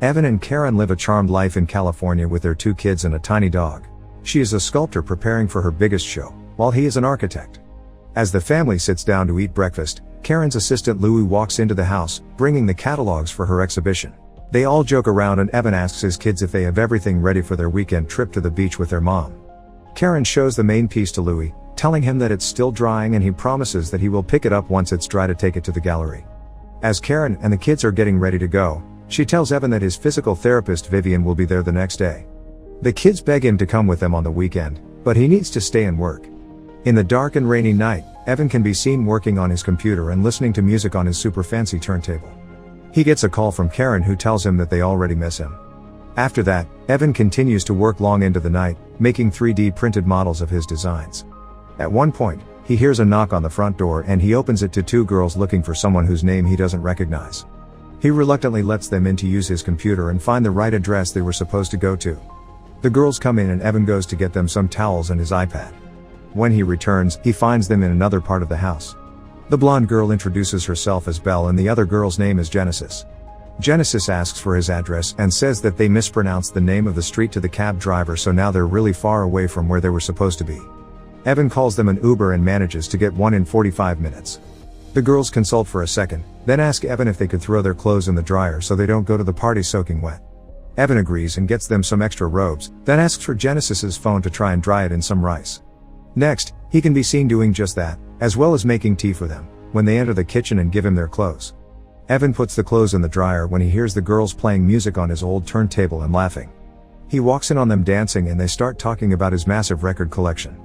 Evan and Karen live a charmed life in California with their 2 kids and a tiny dog. She is a sculptor preparing for her biggest show, while he is an architect. As the family sits down to eat breakfast, Karen's assistant Louie walks into the house, bringing the catalogs for her exhibition. They all joke around and Evan asks his kids if they have everything ready for their weekend trip to the beach with their mom. Karen shows the main piece to Louie, telling him that it's still drying and he promises that he will pick it up once it's dry to take it to the gallery. As Karen and the kids are getting ready to go, she tells Evan that his physical therapist Vivian will be there the next day. The kids beg him to come with them on the weekend, but he needs to stay and work. In the dark and rainy night, Evan can be seen working on his computer and listening to music on his super fancy turntable. He gets a call from Karen who tells him that they already miss him. After that, Evan continues to work long into the night, making 3D printed models of his designs. At one point, he hears a knock on the front door and he opens it to 2 girls looking for someone whose name he doesn't recognize. He reluctantly lets them in to use his computer and find the right address they were supposed to go to. The girls come in and Evan goes to get them some towels and his iPad. When he returns, he finds them in another part of the house. The blonde girl introduces herself as Belle and the other girl's name is Genesis. Genesis asks for his address and says that they mispronounced the name of the street to the cab driver, so now they're really far away from where they were supposed to be. Evan calls them an Uber and manages to get one in 45 minutes. The girls consult for a second, then ask Evan if they could throw their clothes in the dryer so they don't go to the party soaking wet. Evan agrees and gets them some extra robes, then asks for Genesis's phone to try and dry it in some rice. Next, he can be seen doing just that, as well as making tea for them, when they enter the kitchen and give him their clothes. Evan puts the clothes in the dryer when he hears the girls playing music on his old turntable and laughing. He walks in on them dancing and they start talking about his massive record collection.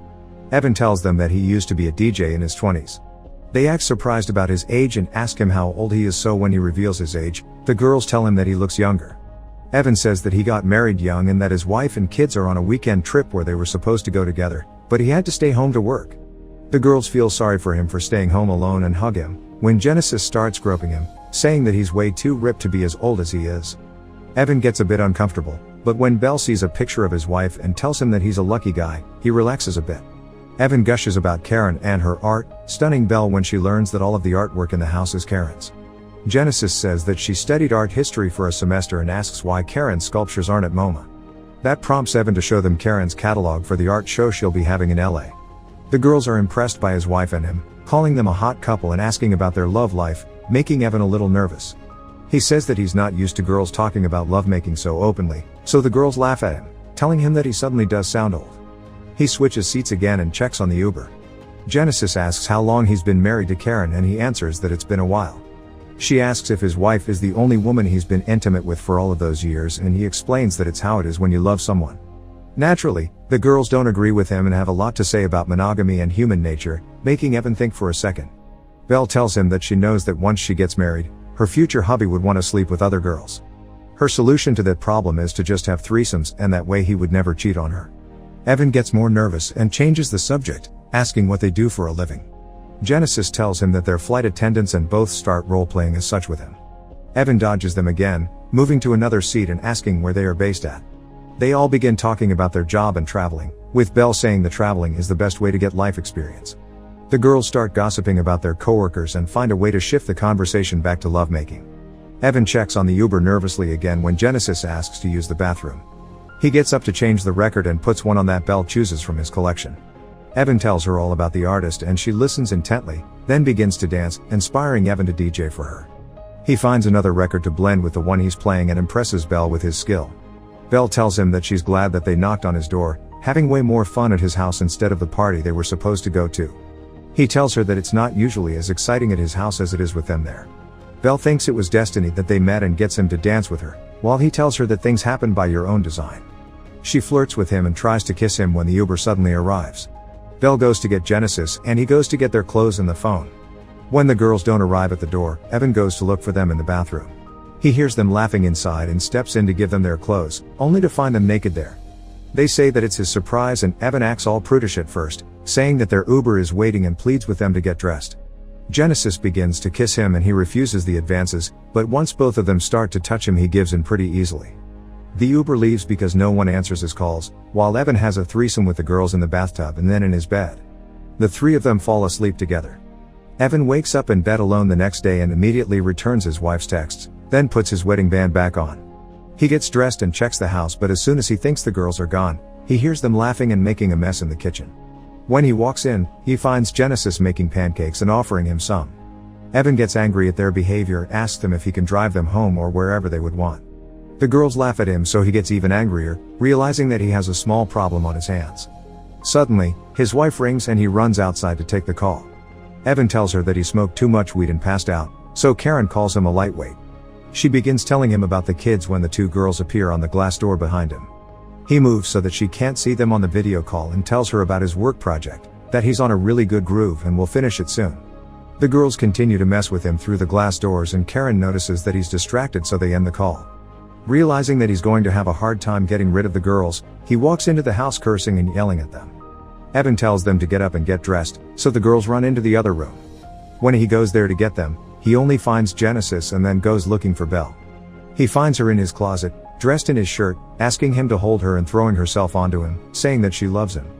Evan tells them that he used to be a DJ in his 20s. They act surprised about his age and ask him how old he is, so when he reveals his age, the girls tell him that he looks younger. Evan says that he got married young and that his wife and kids are on a weekend trip where they were supposed to go together, but he had to stay home to work. The girls feel sorry for him for staying home alone and hug him, when Genesis starts groping him, saying that he's way too ripped to be as old as he is. Evan gets a bit uncomfortable, but when Belle sees a picture of his wife and tells him that he's a lucky guy, he relaxes a bit. Evan gushes about Karen and her art, stunning Belle when she learns that all of the artwork in the house is Karen's. Genesis says that she studied art history for a semester and asks why Karen's sculptures aren't at MoMA. That prompts Evan to show them Karen's catalog for the art show she'll be having in LA. The girls are impressed by his wife and him, calling them a hot couple and asking about their love life, making Evan a little nervous. He says that he's not used to girls talking about lovemaking so openly, so the girls laugh at him, telling him that he suddenly does sound old. He switches seats again and checks on the Uber. Genesis asks how long he's been married to Karen and he answers that it's been a while. She asks if his wife is the only woman he's been intimate with for all of those years, and he explains that it's how it is when you love someone. Naturally, the girls don't agree with him and have a lot to say about monogamy and human nature, making Evan think for a second. Belle tells him that she knows that once she gets married, her future hubby would want to sleep with other girls. Her solution to that problem is to just have threesomes, and that way he would never cheat on her. Evan gets more nervous and changes the subject, asking what they do for a living. Genesis tells him that they're flight attendants and both start role-playing as such with him. Evan dodges them again, moving to another seat and asking where they are based at. They all begin talking about their job and traveling, with Belle saying that traveling is the best way to get life experience. The girls start gossiping about their coworkers and find a way to shift the conversation back to lovemaking. Evan checks on the Uber nervously again when Genesis asks to use the bathroom. He gets up to change the record and puts one on that Belle chooses from his collection. Evan tells her all about the artist and she listens intently, then begins to dance, inspiring Evan to DJ for her. He finds another record to blend with the one he's playing and impresses Belle with his skill. Belle tells him that she's glad that they knocked on his door, having way more fun at his house instead of the party they were supposed to go to. He tells her that it's not usually as exciting at his house as it is with them there. Belle thinks it was destiny that they met and gets him to dance with her, while he tells her that things happen by your own design. She flirts with him and tries to kiss him when the Uber suddenly arrives. Belle goes to get Genesis and he goes to get their clothes and the phone. When the girls don't arrive at the door, Evan goes to look for them in the bathroom. He hears them laughing inside and steps in to give them their clothes, only to find them naked there. They say that it's his surprise and Evan acts all prudish at first, saying that their Uber is waiting and pleads with them to get dressed. Genesis begins to kiss him and he refuses the advances, but once both of them start to touch him he gives in pretty easily. The Uber leaves because no one answers his calls, while Evan has a threesome with the girls in the bathtub and then in his bed. The three of them fall asleep together. Evan wakes up in bed alone the next day and immediately returns his wife's texts, then puts his wedding band back on. He gets dressed and checks the house, but as soon as he thinks the girls are gone, he hears them laughing and making a mess in the kitchen. When he walks in, he finds Genesis making pancakes and offering him some. Evan gets angry at their behavior and asks them if he can drive them home or wherever they would want. The girls laugh at him, so he gets even angrier, realizing that he has a small problem on his hands. Suddenly, his wife rings and he runs outside to take the call. Evan tells her that he smoked too much weed and passed out, so Karen calls him a lightweight. She begins telling him about the kids when the two girls appear on the glass door behind him. He moves so that she can't see them on the video call and tells her about his work project, that he's on a really good groove and will finish it soon. The girls continue to mess with him through the glass doors, and Karen notices that he's distracted, so they end the call. Realizing that he's going to have a hard time getting rid of the girls, he walks into the house cursing and yelling at them. Evan tells them to get up and get dressed, so the girls run into the other room. When he goes there to get them, he only finds Genesis and then goes looking for Belle. He finds her in his closet, dressed in his shirt, asking him to hold her and throwing herself onto him, saying that she loves him.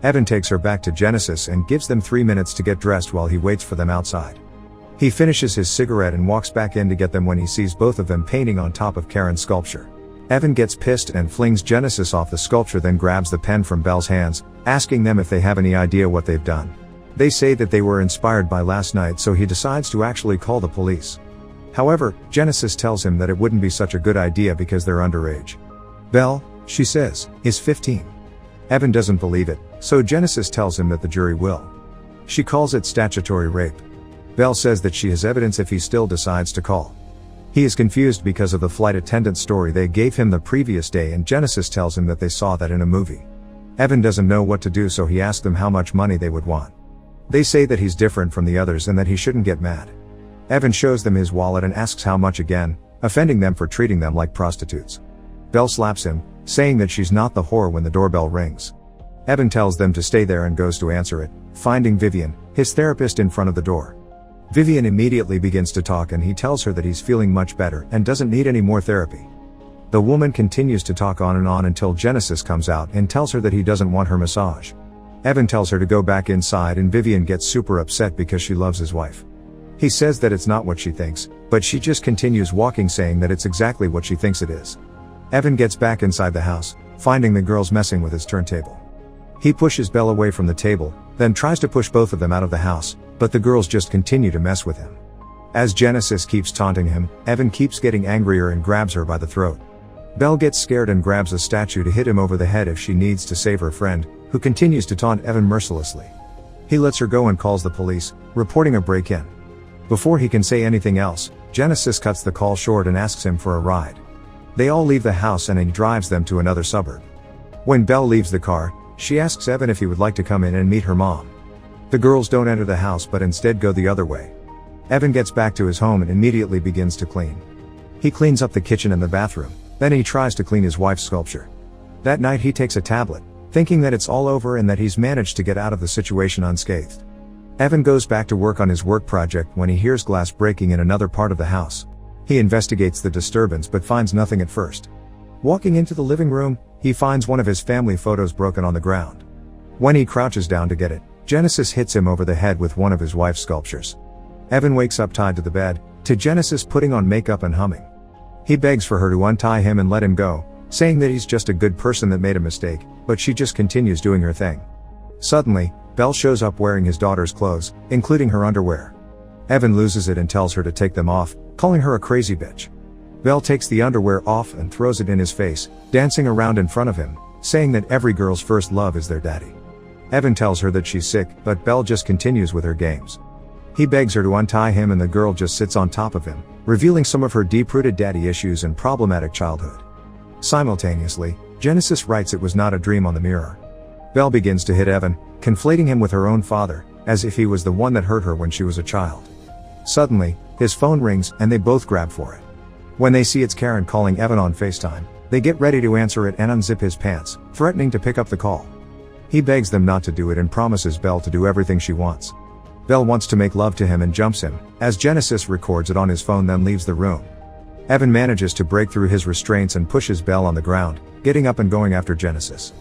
Evan takes her back to Genesis and gives them 3 minutes to get dressed while he waits for them outside. He finishes his cigarette and walks back in to get them when he sees both of them painting on top of Karen's sculpture. Evan gets pissed and flings Genesis off the sculpture, then grabs the pen from Belle's hands, asking them if they have any idea what they've done. They say that they were inspired by last night, so he decides to actually call the police. However, Genesis tells him that it wouldn't be such a good idea because they're underage. Belle, she says, is 15. Evan doesn't believe it, so Genesis tells him that the jury will. She calls it statutory rape. Belle says that she has evidence if he still decides to call. He is confused because of the flight attendant story they gave him the previous day, and Genesis tells him that they saw that in a movie. Evan doesn't know what to do, so he asks them how much money they would want. They say that he's different from the others and that he shouldn't get mad. Evan shows them his wallet and asks how much again, offending them for treating them like prostitutes. Belle slaps him, saying that she's not the whore when the doorbell rings. Evan tells them to stay there and goes to answer it, finding Vivian, his therapist, in front of the door. Vivian immediately begins to talk and he tells her that he's feeling much better and doesn't need any more therapy. The woman continues to talk on and on until Genesis comes out and tells her that he doesn't want her massage. Evan tells her to go back inside and Vivian gets super upset because she loves his wife. He says that it's not what she thinks, but she just continues walking, saying that it's exactly what she thinks it is. Evan gets back inside the house, finding the girls messing with his turntable. He pushes Belle away from the table, then tries to push both of them out of the house, but the girls just continue to mess with him. As Genesis keeps taunting him, Evan keeps getting angrier and grabs her by the throat. Belle gets scared and grabs a statue to hit him over the head if she needs to save her friend, who continues to taunt Evan mercilessly. He lets her go and calls the police, reporting a break-in. Before he can say anything else, Genesis cuts the call short and asks him for a ride. They all leave the house and he drives them to another suburb. When Belle leaves the car, she asks Evan if he would like to come in and meet her mom. The girls don't enter the house but instead go the other way. Evan gets back to his home and immediately begins to clean. He cleans up the kitchen and the bathroom, then he tries to clean his wife's sculpture. That night he takes a tablet, thinking that it's all over and that he's managed to get out of the situation unscathed. Evan goes back to work on his work project when he hears glass breaking in another part of the house. He investigates the disturbance but finds nothing at first. Walking into the living room, he finds one of his family photos broken on the ground. When he crouches down to get it, Genesis hits him over the head with one of his wife's sculptures. Evan wakes up tied to the bed, to Genesis putting on makeup and humming. He begs for her to untie him and let him go, saying that he's just a good person that made a mistake, but she just continues doing her thing. Suddenly, Belle shows up wearing his daughter's clothes, including her underwear. Evan loses it and tells her to take them off, calling her a crazy bitch. Belle takes the underwear off and throws it in his face, dancing around in front of him, saying that every girl's first love is their daddy. Evan tells her that she's sick, but Belle just continues with her games. He begs her to untie him and the girl just sits on top of him, revealing some of her deep-rooted daddy issues and problematic childhood. Simultaneously, Genesis writes "It was not a dream" on the mirror. Belle begins to hit Evan, conflating him with her own father, as if he was the one that hurt her when she was a child. Suddenly, his phone rings and they both grab for it. When they see it's Karen calling Evan on FaceTime, they get ready to answer it and unzip his pants, threatening to pick up the call. He begs them not to do it and promises Belle to do everything she wants. Belle wants to make love to him and jumps him, as Genesis records it on his phone then leaves the room. Evan manages to break through his restraints and pushes Belle on the ground, getting up and going after Genesis.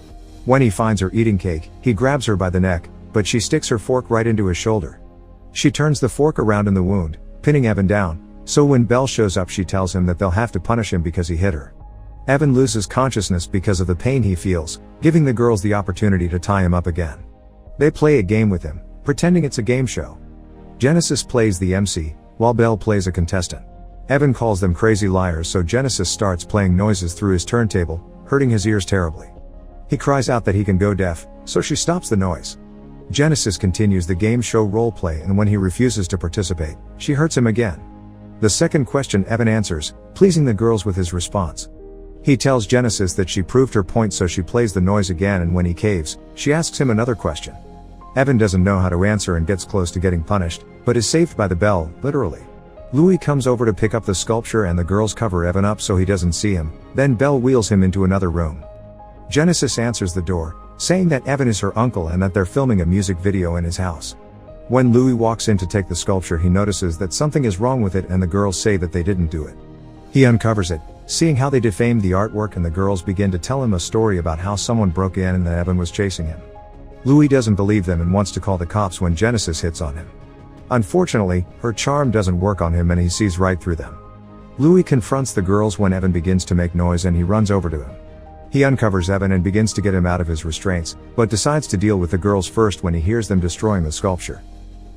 When he finds her eating cake, he grabs her by the neck, but she sticks her fork right into his shoulder. She turns the fork around in the wound, pinning Evan down, so when Belle shows up she tells him that they'll have to punish him because he hit her. Evan loses consciousness because of the pain he feels, giving the girls the opportunity to tie him up again. They play a game with him, pretending it's a game show. Genesis plays the MC, while Belle plays a contestant. Evan calls them crazy liars, so Genesis starts playing noises through his turntable, hurting his ears terribly. He cries out that he can go deaf, so she stops the noise. Genesis continues the game show roleplay, and when he refuses to participate, she hurts him again. The second question Evan answers, pleasing the girls with his response. He tells Genesis that she proved her point, so she plays the noise again, and when he caves, she asks him another question. Evan doesn't know how to answer and gets close to getting punished, but is saved by the bell, literally. Louis comes over to pick up the sculpture and the girls cover Evan up so he doesn't see him, then Belle wheels him into another room. Genesis answers the door, saying that Evan is her uncle and that they're filming a music video in his house. When Louis walks in to take the sculpture, he notices that something is wrong with it and the girls say that they didn't do it. He uncovers it, seeing how they defamed the artwork, and the girls begin to tell him a story about how someone broke in and that Evan was chasing him. Louis doesn't believe them and wants to call the cops when Genesis hits on him. Unfortunately, her charm doesn't work on him and he sees right through them. Louis confronts the girls when Evan begins to make noise and he runs over to him. He uncovers Evan and begins to get him out of his restraints, but decides to deal with the girls first when he hears them destroying the sculpture.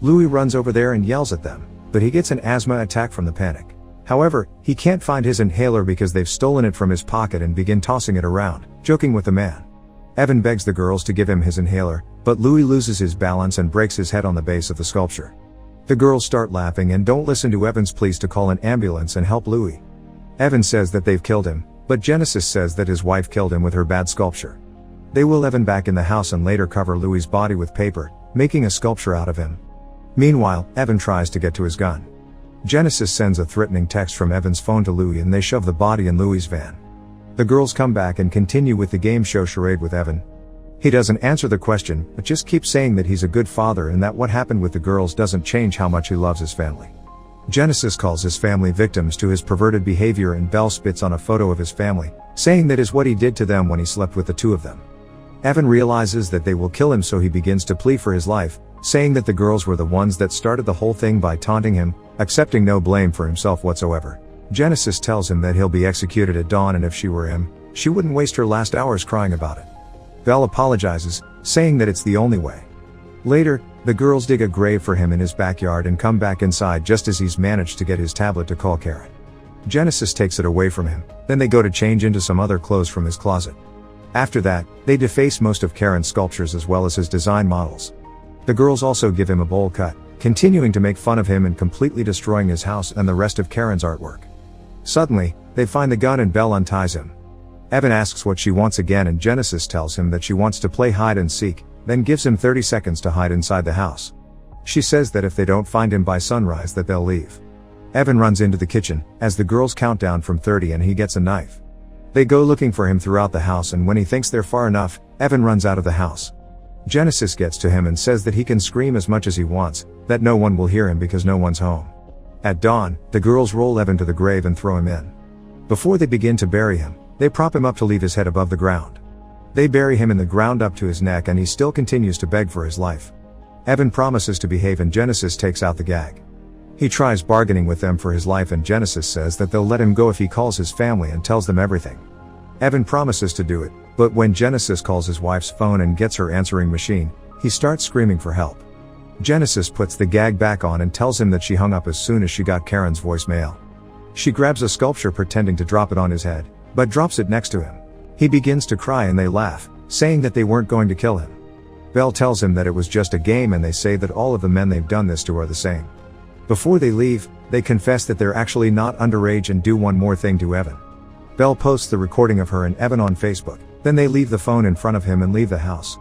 Louis runs over there and yells at them, but he gets an asthma attack from the panic. However, he can't find his inhaler because they've stolen it from his pocket and begin tossing it around, joking with the man. Evan begs the girls to give him his inhaler, but Louis loses his balance and breaks his head on the base of the sculpture. The girls start laughing and don't listen to Evan's pleas to call an ambulance and help Louis. Evan says that they've killed him, but Genesis says that his wife killed him with her bad sculpture. They will Evan back in the house and later cover Louis's body with paper, making a sculpture out of him. Meanwhile, Evan tries to get to his gun. Genesis sends a threatening text from Evan's phone to Louis and they shove the body in Louis's van. The girls come back and continue with the game show charade with Evan. He doesn't answer the question, but just keeps saying that he's a good father and that what happened with the girls doesn't change how much he loves his family. Genesis calls his family victims to his perverted behavior and Belle spits on a photo of his family, saying that is what he did to them when he slept with the two of them. Evan realizes that they will kill him, so he begins to plead for his life, saying that the girls were the ones that started the whole thing by taunting him, accepting no blame for himself whatsoever. Genesis tells him that he'll be executed at dawn and if she were him, she wouldn't waste her last hours crying about it. Belle apologizes, saying that it's the only way. Later, the girls dig a grave for him in his backyard and come back inside just as he's managed to get his tablet to call Karen. Genesis takes it away from him, then they go to change into some other clothes from his closet. After that, they deface most of Karen's sculptures as well as his design models. The girls also give him a bowl cut, continuing to make fun of him and completely destroying his house and the rest of Karen's artwork. Suddenly, they find the gun and Belle unties him. Evan asks what she wants again and Genesis tells him that she wants to play hide and seek, then gives him 30 seconds to hide inside the house. She says that if they don't find him by sunrise that they'll leave. Evan runs into the kitchen, as the girls count down from 30 and he gets a knife. They go looking for him throughout the house and when he thinks they're far enough, Evan runs out of the house. Genesis gets to him and says that he can scream as much as he wants, that no one will hear him because no one's home. At dawn, the girls roll Evan to the grave and throw him in. Before they begin to bury him, they prop him up to leave his head above the ground. They bury him in the ground up to his neck and he still continues to beg for his life. Evan promises to behave and Genesis takes out the gag. He tries bargaining with them for his life and Genesis says that they'll let him go if he calls his family and tells them everything. Evan promises to do it, but when Genesis calls his wife's phone and gets her answering machine, he starts screaming for help. Genesis puts the gag back on and tells him that she hung up as soon as she got Karen's voicemail. She grabs a sculpture pretending to drop it on his head, but drops it next to him. He begins to cry and they laugh, saying that they weren't going to kill him. Belle tells him that it was just a game and they say that all of the men they've done this to are the same. Before they leave, they confess that they're actually not underage and do one more thing to Evan. Belle posts the recording of her and Evan on Facebook, then they leave the phone in front of him and leave the house.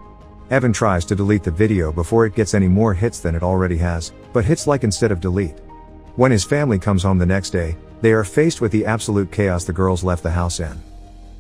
Evan tries to delete the video before it gets any more hits than it already has, but hits like instead of delete. When his family comes home the next day, they are faced with the absolute chaos the girls left the house in.